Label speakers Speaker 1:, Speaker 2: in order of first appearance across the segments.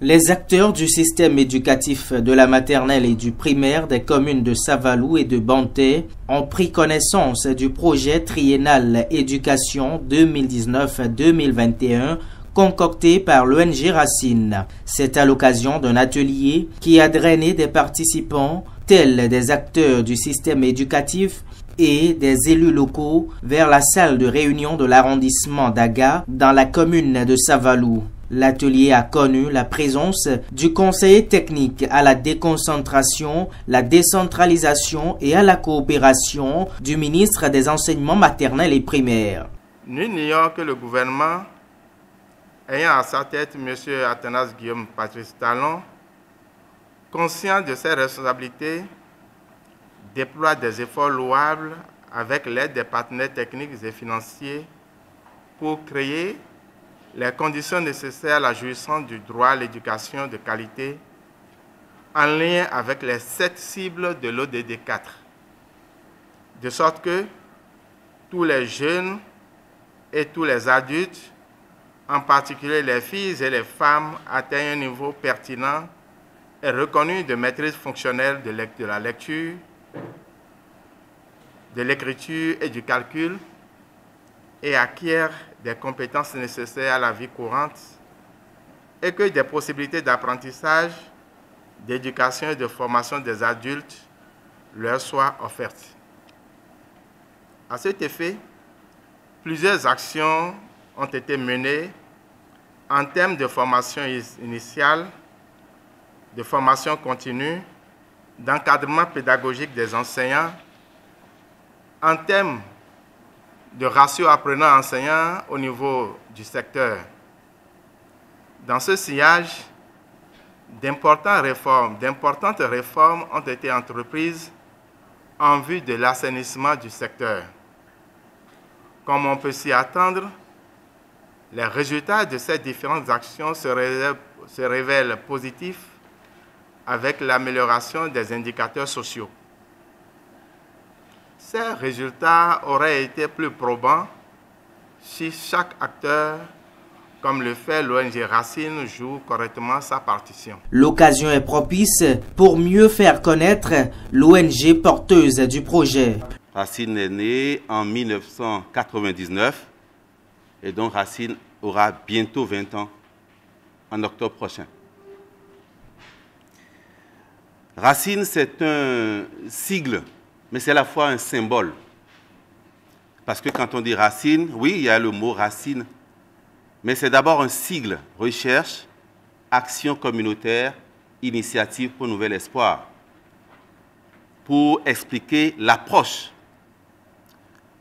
Speaker 1: Les acteurs du système éducatif de la maternelle et du primaire des communes de Savalou et de Banté ont pris connaissance du projet triennal éducation 2019-2021 concocté par l'ONG Racine. C'est à l'occasion d'un atelier qui a drainé des participants, tels des acteurs du système éducatif et des élus locaux, vers la salle de réunion de l'arrondissement d'Aga dans la commune de Savalou. L'atelier a connu la présence du conseiller technique à la déconcentration, la décentralisation et à la coopération du ministre des Enseignements maternels et primaires.
Speaker 2: Nous nions que le gouvernement, ayant à sa tête M. Athanas Guillaume Patrice Talon, conscient de ses responsabilités, déploie des efforts louables avec l'aide des partenaires techniques et financiers pour créer les conditions nécessaires à la jouissance du droit à l'éducation de qualité en lien avec les 7 cibles de l'ODD 4, de sorte que tous les jeunes et tous les adultes, en particulier les filles et les femmes, atteignent un niveau pertinent et reconnu de maîtrise fonctionnelle de la lecture, de l'écriture et du calcul et acquièrent des compétences nécessaires à la vie courante et que des possibilités d'apprentissage, d'éducation et de formation des adultes leur soient offertes. À cet effet, plusieurs actions ont été menées en termes de formation initiale, de formation continue, d'encadrement pédagogique des enseignants, en termes de ratio apprenant-enseignant au niveau du secteur. Dans ce sillage, d'importantes réformes ont été entreprises en vue de l'assainissement du secteur. Comme on peut s'y attendre, les résultats de ces différentes actions se révèlent positifs avec l'amélioration des indicateurs sociaux. Ces résultats auraient été plus probants si chaque acteur, comme le fait l'ONG Racine, joue correctement sa partition.
Speaker 1: L'occasion est propice pour mieux faire connaître l'ONG porteuse du projet.
Speaker 3: Racine est née en 1999 et donc Racine aura bientôt 20 ans en octobre prochain. Racine, c'est un sigle, mais c'est à la fois un symbole. Parce que quand on dit racine, oui, il y a le mot racine, mais c'est d'abord un sigle, recherche, action communautaire, initiative pour nouvel espoir, pour expliquer l'approche.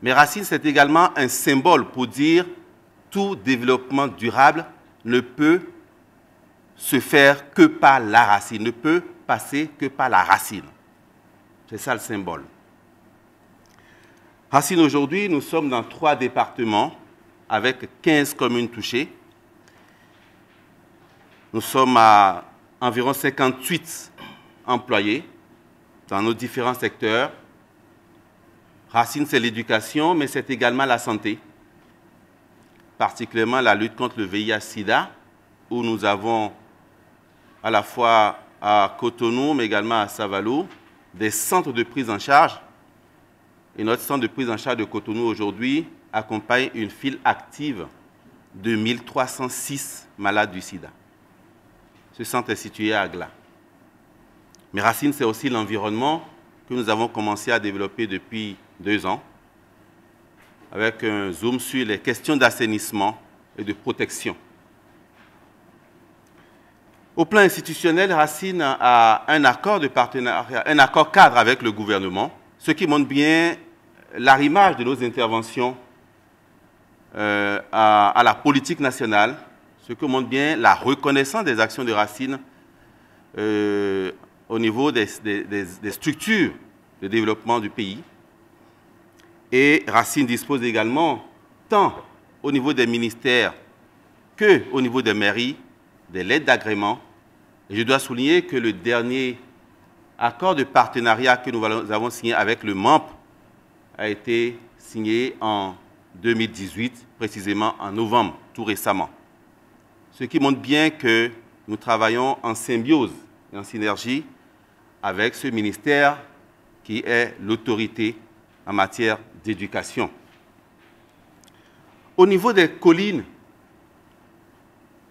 Speaker 3: Mais racine, c'est également un symbole pour dire tout développement durable ne peut se faire que par la racine, ne peut passer que par la racine. C'est ça le symbole. Racine, aujourd'hui, nous sommes dans 3 départements avec 15 communes touchées. Nous sommes à environ 58 employés dans nos différents secteurs. Racine, c'est l'éducation, mais c'est également la santé, particulièrement la lutte contre le VIH-Sida, où nous avons à la fois à Cotonou, mais également à Savalou, des centres de prise en charge. Et notre centre de prise en charge de Cotonou aujourd'hui accompagne une file active de 1306 malades du sida. Ce centre est situé à Agla. Mais Racine, c'est aussi l'environnement que nous avons commencé à développer depuis 2 ans, avec un zoom sur les questions d'assainissement et de protection. Au plan institutionnel, Racine a un accord de partenariat, un accord cadre avec le gouvernement, ce qui montre bien l'arrimage de nos interventions à la politique nationale, ce qui montre bien la reconnaissance des actions de Racine au niveau des structures de développement du pays. Et Racine dispose également, tant au niveau des ministères qu'au niveau des mairies, de l'aide d'agrément. Et je dois souligner que le dernier accord de partenariat que nous avons signé avec le MAMP a été signé en 2018, précisément en novembre, tout récemment. Ce qui montre bien que nous travaillons en symbiose et en synergie avec ce ministère qui est l'autorité en matière d'éducation. Au niveau des collines,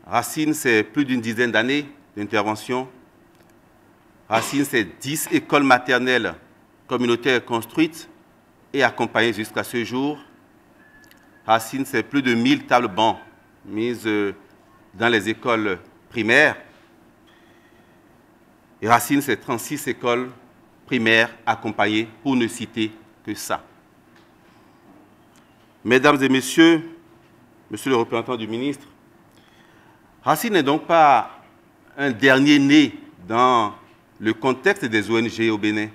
Speaker 3: Racine, c'est plus d'une dizaine d'années d'intervention. Racine, c'est 10 écoles maternelles communautaires construites et accompagnées jusqu'à ce jour. Racine, c'est plus de 1000 tables bancs mises dans les écoles primaires. Et Racine, c'est 36 écoles primaires accompagnées, pour ne citer que ça. Mesdames et messieurs, monsieur le représentant du ministre, Racine n'est donc pas un dernier né dans le contexte des ONG au Bénin.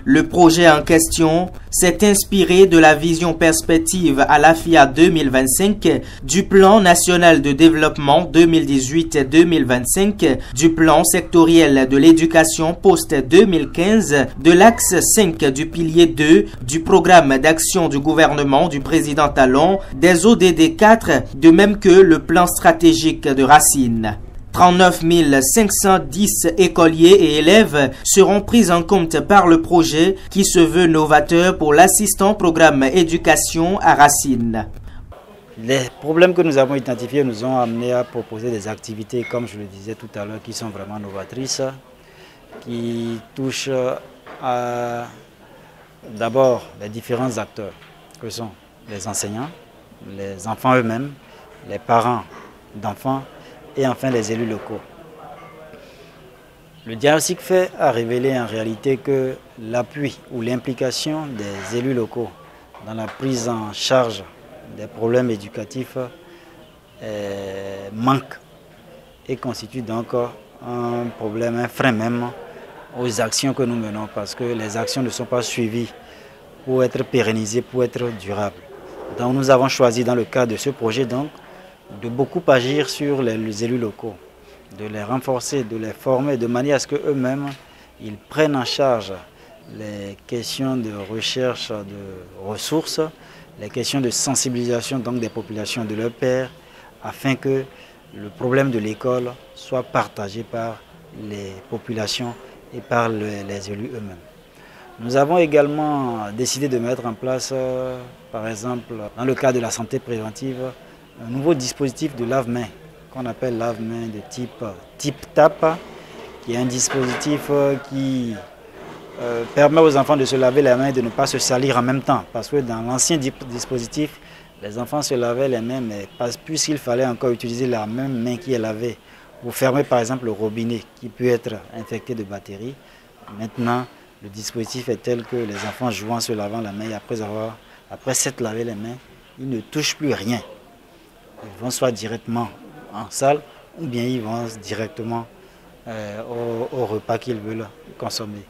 Speaker 1: Le projet en question s'est inspiré de la vision perspective à l'AFIA 2025, du plan national de développement 2018-2025, du plan sectoriel de l'éducation post-2015, de l'axe 5 du pilier 2, du programme d'action du gouvernement du président Talon, des ODD 4, de même que le plan stratégique de Racine. 39 510 écoliers et élèves seront pris en compte par le projet qui se veut novateur pour l'assistant programme éducation à Racine.
Speaker 4: Les problèmes que nous avons identifiés nous ont amené à proposer des activités, comme je le disais tout à l'heure, qui sont vraiment novatrices, qui touchent d'abord les différents acteurs, que sont les enseignants, les enfants eux-mêmes, les parents d'enfants, et enfin les élus locaux. Le diagnostic fait a révélé en réalité que l'appui ou l'implication des élus locaux dans la prise en charge des problèmes éducatifs manque et constitue donc un problème, un frein même aux actions que nous menons, parce que les actions ne sont pas suivies pour être pérennisées, pour être durables. Donc nous avons choisi dans le cadre de ce projet donc de beaucoup agir sur les élus locaux, de les renforcer, de les former de manière à ce qu'eux-mêmes ils prennent en charge les questions de recherche de ressources, les questions de sensibilisation donc des populations de leurs pairs, afin que le problème de l'école soit partagé par les populations et par les élus eux-mêmes. Nous avons également décidé de mettre en place, par exemple, dans le cadre de la santé préventive, un nouveau dispositif de lave-main qu'on appelle lave-main de type TIP-TAP, qui est un dispositif qui permet aux enfants de se laver les mains et de ne pas se salir en même temps. Parce que dans l'ancien dispositif, les enfants se lavaient les mains, mais puisqu'il fallait encore utiliser la même main qui est lavée pour fermer par exemple le robinet qui peut être infecté de bactéries. Maintenant, le dispositif est tel que les enfants jouant en se lavant la main et après s'être lavé les mains, ils ne touchent plus rien. Ils vont soit directement en salle ou bien ils vont directement au repas qu'ils veulent consommer.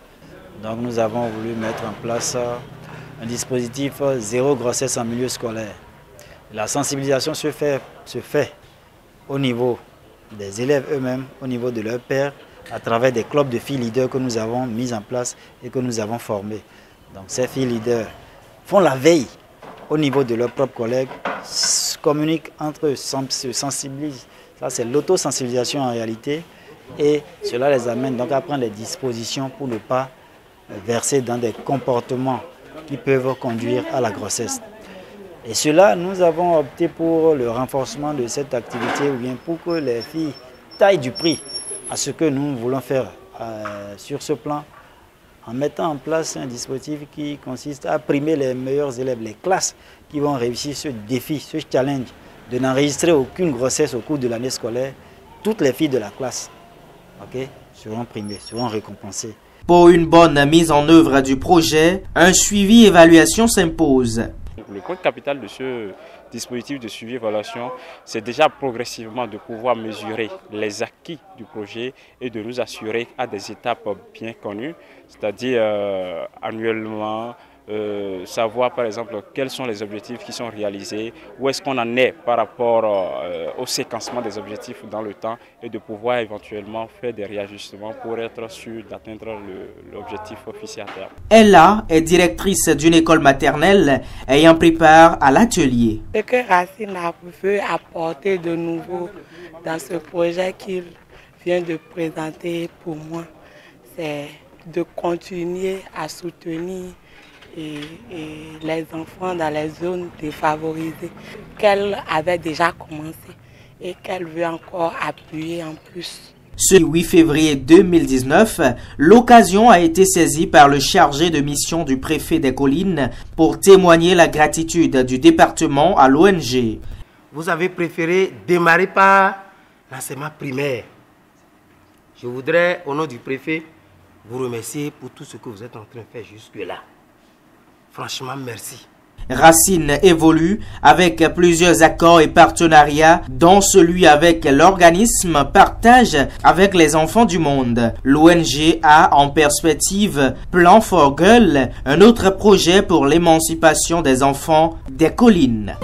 Speaker 4: Donc nous avons voulu mettre en place un dispositif zéro grossesse en milieu scolaire. La sensibilisation se fait au niveau des élèves eux-mêmes, au niveau de leurs pairs, à travers des clubs de filles leaders que nous avons mis en place et que nous avons formés. Donc ces filles leaders font la veille au niveau de leurs propres collègues, communiquent entre eux, se sensibilisent. Ça, c'est l'autosensibilisation en réalité. Et cela les amène donc à prendre les dispositions pour ne pas verser dans des comportements qui peuvent conduire à la grossesse. Et cela, nous avons opté pour le renforcement de cette activité, ou bien pour que les filles taillent du prix à ce que nous voulons faire sur ce plan, en mettant en place un dispositif qui consiste à primer les meilleurs élèves, les classes qui vont réussir ce défi, ce challenge de n'enregistrer aucune grossesse au cours de l'année scolaire. Toutes les filles de la classe seront primées, seront récompensées.
Speaker 1: Pour une bonne mise en œuvre du projet, un suivi-évaluation s'impose.
Speaker 5: Le code capital de ce dispositif de suivi-évaluation, c'est déjà progressivement de pouvoir mesurer les acquis du projet et de nous assurer à des étapes bien connues, c'est-à-dire annuellement, savoir par exemple quels sont les objectifs qui sont réalisés, où est-ce qu'on en est par rapport au séquencement des objectifs dans le temps et de pouvoir éventuellement faire des réajustements pour être sûr d'atteindre l'objectif officiel à terme.
Speaker 1: Ella est directrice d'une école maternelle ayant pris part à l'atelier.
Speaker 6: Ce que Racine a pu apporter de nouveau dans ce projet qu'il vient de présenter pour moi, c'est de continuer à soutenir les enfants dans les zones défavorisées qu'elle avait déjà commencé et qu'elle veut encore appuyer en plus.
Speaker 1: Ce 8 février 2019, l'occasion a été saisie par le chargé de mission du préfet des Collines pour témoigner la gratitude du département à l'ONG.
Speaker 7: Vous avez préféré démarrer par l'enseignement primaire. Je voudrais, au nom du préfet, vous remercier pour tout ce que vous êtes en train de faire jusque-là. Franchement, merci.
Speaker 1: Racine évolue avec plusieurs accords et partenariats, dont celui avec l'organisme Partage avec les enfants du monde. L'ONG a en perspective Plan for Girl, un autre projet pour l'émancipation des enfants des collines.